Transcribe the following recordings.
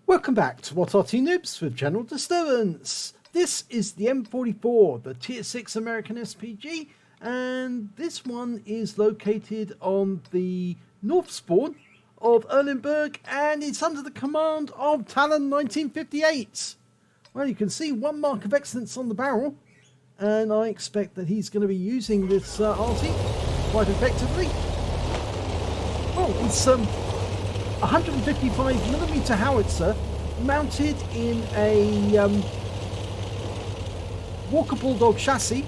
Welcome back to What Arty Noobs with General Disturbance. This is the M44, the Tier 6 American SPG, and this one is located on the north spawn of Erlenberg, and it's under the command of Talon 1958. Well, you can see one mark of excellence on the barrel, and I expect that he's going to be using this Arty quite effectively. Well, it's 155mm Howitzer mounted in a Walker Bulldog chassis,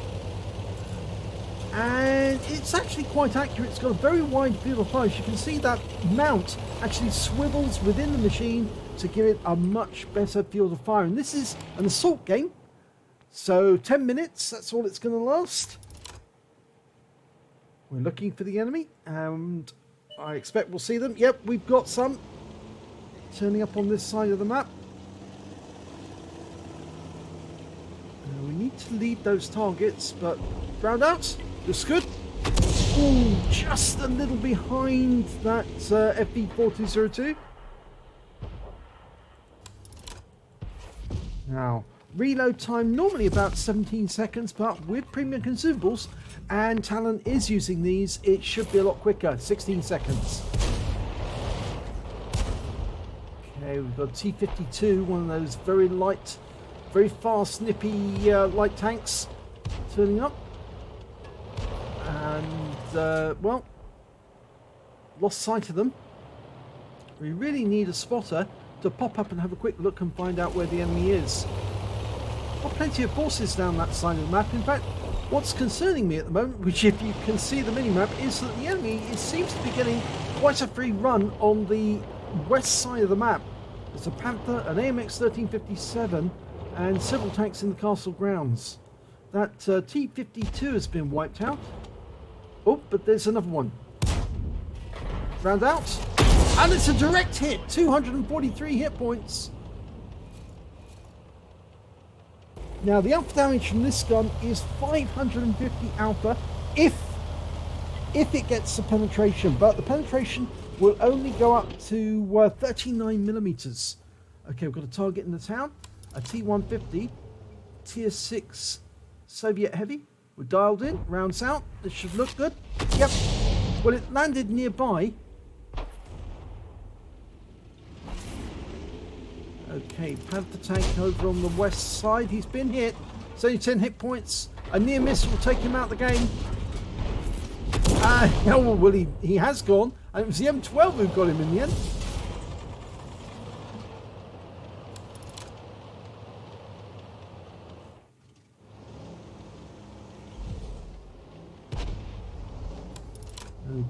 and it's actually quite accurate. It's got a very wide field of fire. You can see that mount actually swivels within the machine to give it a much better field of fire, and this is an assault game, so 10 minutes, that's all it's going to last. We're looking for the enemy, and I expect we'll see them. Yep, we've got some turning up on this side of the map. We need to lead those targets, but round out, looks good. Ooh, just a little behind that FV4202. Now, reload time normally about 17 seconds, but with premium consumables, and Talon is using these, it should be a lot quicker, 16 seconds. Okay, we've got T-52, one of those very light, very fast, nippy light tanks turning up. And, well, lost sight of them. We really need a spotter to pop up and have a quick look and find out where the enemy is. Got plenty of forces down that side of the map. In fact, what's concerning me at the moment, which if you can see the mini-map, is that the enemy seems to be getting quite a free run on the west side of the map. There's a Panther, an AMX 1357, and several tanks in the castle grounds. That T-52 has been wiped out. Oh, but there's another one. Round out. And it's a direct hit, 243 hit points. Now, the alpha damage from this gun is 550 alpha if it gets the penetration, but the penetration will only go up to 39mm. Okay, we've got a target in the town, a T-150, Tier 6 Soviet Heavy. We're dialed in, rounds out, this should look good. Yep, well, it landed nearby. Okay, Panther tank over on the west side. He's been hit. It's only 10 hit points. A near miss will take him out of the game. Oh, well, he has gone. And it was the M12 who got him in the end.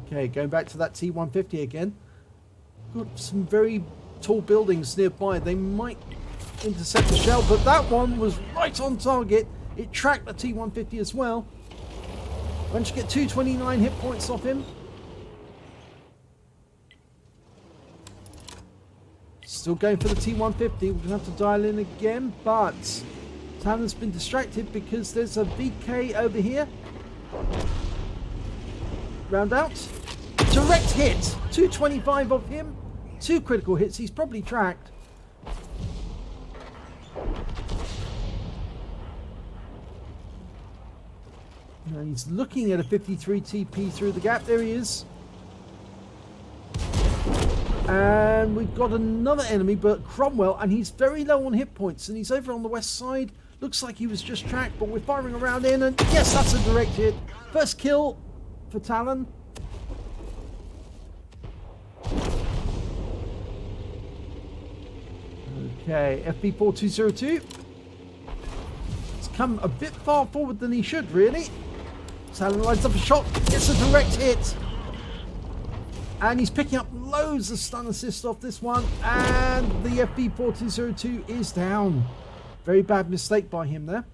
Okay, going back to that T-150 again. Got some very tall buildings nearby. They might intercept the shell, but that one was right on target. It tracked the T-150 as well. Managed to get 229 hit points off him. Still going for the T-150. We're going to have to dial in again, but Talon's been distracted because there's a VK over here. Round out. Direct hit. 225 of him. 2 critical hits. He's probably tracked. And he's looking at a 53 TP through the gap. There he is. And we've got another enemy, but Cromwell, and he's very low on hit points, and he's over on the west side. Looks like he was just tracked, but we're firing around in, and yes, that's a direct hit. First kill for Talon. Okay, FV4202. It's come a bit far forward than he should, really. Talon lines up a shot, gets a direct hit. And he's picking up loads of stun assist off this one. And the FV4202 is down. Very bad mistake by him there.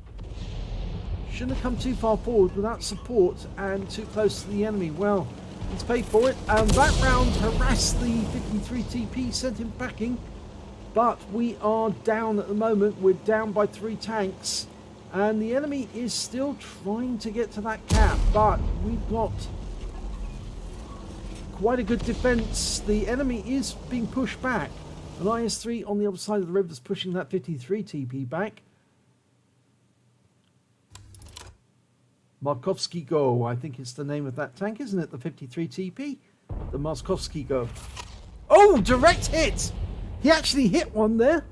Shouldn't have come too far forward without support and too close to the enemy. Well, he's paid for it. And that round harassed the 53 TP, sent him packing. But we are down at the moment. We're down by 3 tanks. And the enemy is still trying to get to that cap. But we've got quite a good defense. The enemy is being pushed back. An IS-3 on the other side of the river is pushing that 53 TP back. Markovsky Go, I think it's the name of that tank, isn't it? The 53 TP? The Markovsky Go. Oh, direct hit! He actually hit one there.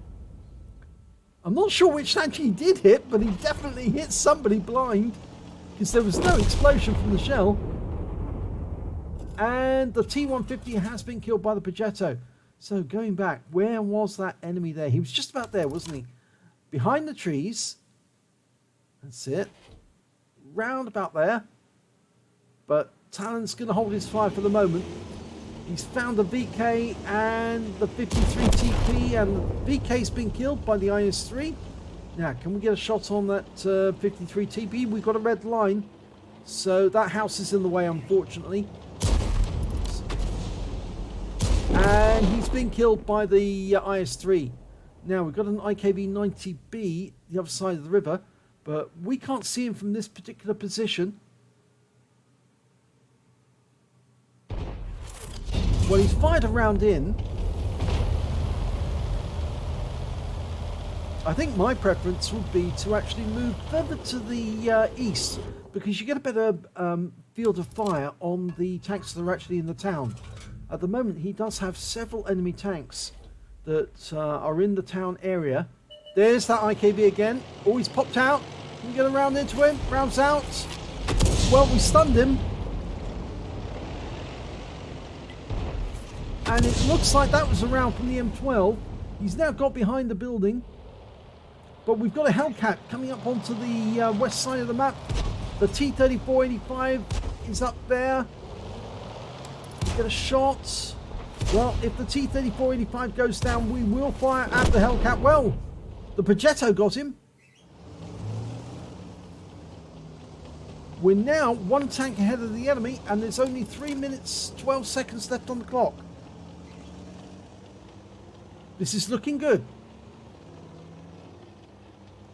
I'm not sure which tank he did hit, but he definitely hit somebody blind, because there was no explosion from the shell. And the T-150 has been killed by the Progetto. So going back, where was that enemy there? He was just about there, wasn't he? Behind the trees. That's it. Round about there. But Talon's going to hold his fire for the moment. He's found the VK and the 53 TP, and the VK's been killed by the IS-3. Now, can we get a shot on that 53 TP? We've got a red line. So that house is in the way, unfortunately. And he's been killed by the IS-3. Now, we've got an IKB-90B the other side of the river, but we can't see him from this particular position. Well, he's fired a round in. I think my preference would be to actually move further to the east, because you get a better field of fire on the tanks that are actually in the town. At the moment, he does have several enemy tanks that are in the town area. There's that IKB again. Oh, he's popped out. Can we get around into him? Rounds out. Well, we stunned him. And it looks like that was a round from the M12. He's now got behind the building. But we've got a Hellcat coming up onto the west side of the map. The T-3485 is up there. Get a shot. Well, if the T-3485 goes down, we will fire at the Hellcat. Well, the Progetto got him. We're now one tank ahead of the enemy, and there's only 3 minutes 12 seconds left on the clock. This is looking good.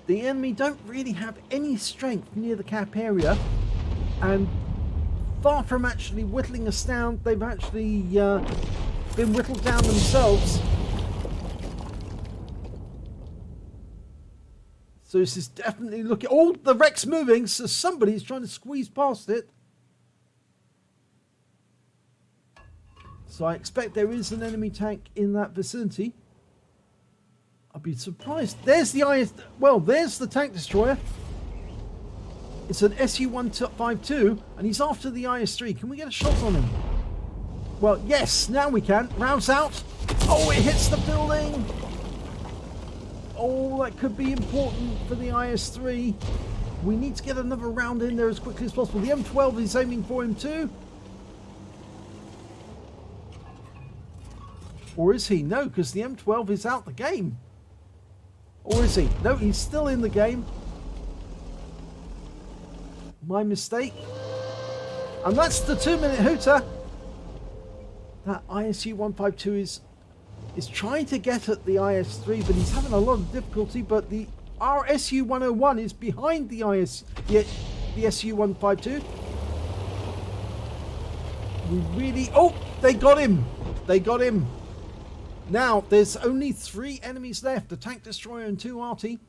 The enemy don't really have any strength near the cap area, and far from actually whittling us down, they've actually been whittled down themselves. So this is definitely looking... Oh, the wreck's moving, so somebody's trying to squeeze past it. So I expect there is an enemy tank in that vicinity. I'd be surprised. There's the IS... Well, there's the tank destroyer. It's an Su-152, and he's after the IS-3. Can we get a shot on him? Well, yes, now we can. Rounds out. Oh, it hits the building. Oh, that could be important for the IS-3. We need to get another round in there as quickly as possible. The M12 is aiming for him too. Or is he? No, because the M12 is out the game. Or is he? No, he's still in the game. My mistake. And that's the 2-minute hooter. That ISU-152 is trying to get at the IS-3, but he's having a lot of difficulty. But the RSU-101 is behind the SU-152. We really... Oh, they got him. They got him. Now, there's only 3 enemies left. A tank destroyer and 2 Arty.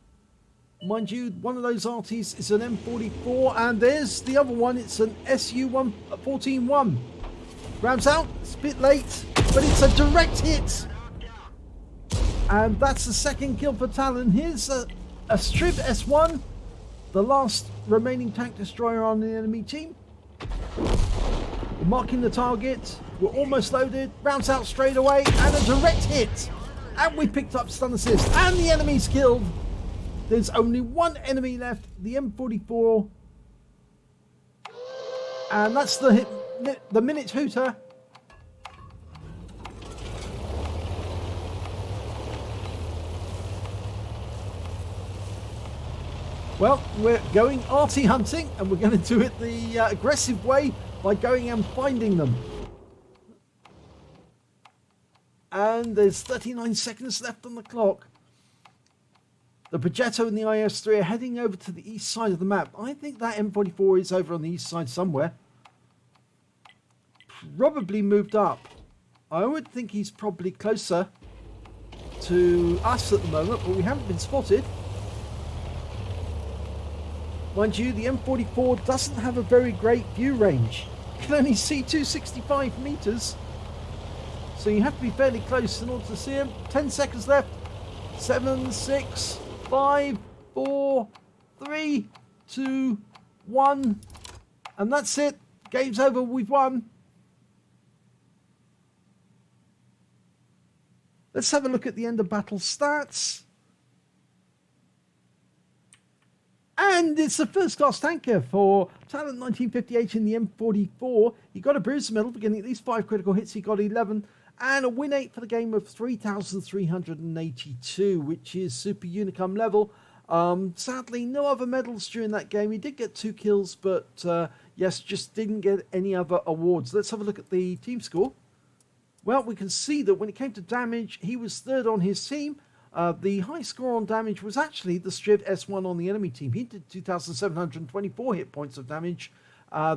Mind you, one of those Artys is an M44, and there's the other one. It's an SU-114-1. Rams out. It's a bit late, but it's a direct hit. And that's the second kill for Talon. Here's a Strib S1, the last remaining tank destroyer on the enemy team. We're marking the target. We're almost loaded. Rounds out straight away, and a direct hit. And we picked up stun assist, and the enemy's killed. There's only one enemy left, the M44. And that's the minute hooter. Well, we're going Arty hunting, and we're going to do it the aggressive way by going and finding them. And there's 39 seconds left on the clock. The Progetto and the IS-3 are heading over to the east side of the map. I think that M44 is over on the east side somewhere. Probably moved up. I would think he's probably closer to us at the moment, but we haven't been spotted. Mind you, the M44 doesn't have a very great view range. You can only see 265 meters. So you have to be fairly close in order to see him. 10 seconds left. 7, 6, 5, 4, 3, 2, 1. And that's it. Game's over. We've won. Let's have a look at the end of battle stats. And it's the first class tanker for Talent 1958 in the M44. He got a bruiser medal for getting at least 5 critical hits. He got 11. And a win 8 for the game of 3,382, which is super unicum level. Sadly, no other medals during that game. He did get 2 kills, but yes, just didn't get any other awards. Let's have a look at the team score. Well, we can see that when it came to damage, he was third on his team. The high score on damage was actually the Striv S1 on the enemy team. He did 2,724 hit points of damage.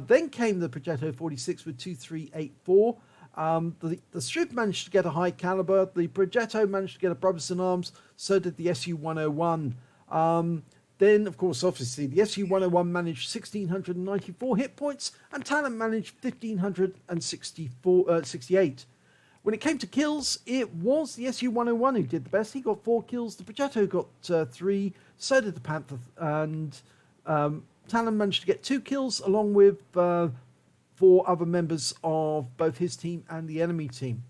Then came the Progetto 46 with 2,384. The Striv managed to get a high caliber. The Progetto managed to get a Brotherson Arms. So did the SU-101. Then, of course, obviously, the SU-101 managed 1,694 hit points. And Talent managed 1,568. When it came to kills, it was the SU-101 who did the best. He got 4 kills. The Progetto got 3. So did the Panther. And Talon managed to get 2 kills along with 4 other members of both his team and the enemy team.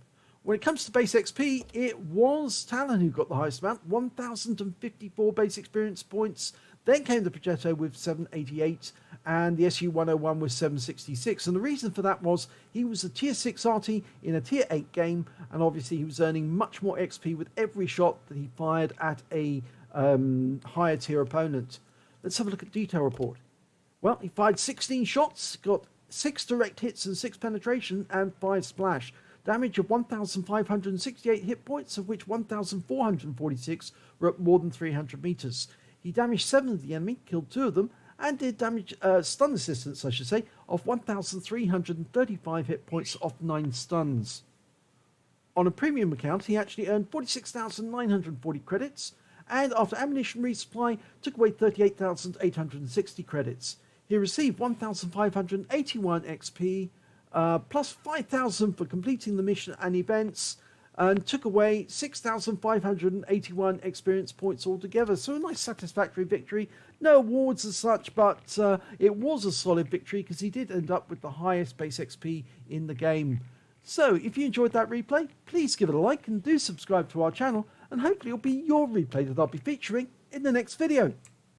When it comes to base XP, it was Talon who got the highest amount, 1,054 base experience points. Then came the Progetto with 788 and the SU-101 with 766. And the reason for that was he was a tier 6 Arty in a tier 8 game, and obviously he was earning much more XP with every shot that he fired at a higher tier opponent. Let's have a look at detail report. Well, he fired 16 shots, got 6 direct hits and 6 penetration and 5 splash. Damage of 1,568 hit points, of which 1,446 were at more than 300 meters. He damaged 7 of the enemy, killed 2 of them, and did damage, stun assistance, I should say, of 1,335 hit points off 9 stuns. On a premium account, he actually earned 46,940 credits, and after ammunition resupply, took away 38,860 credits. He received 1,581 XP, plus 5,000 for completing the mission and events, and took away 6,581 experience points altogether. So a nice satisfactory victory. No awards as such, but it was a solid victory because he did end up with the highest base XP in the game. So if you enjoyed that replay, please give it a like and do subscribe to our channel, and hopefully it'll be your replay that I'll be featuring in the next video.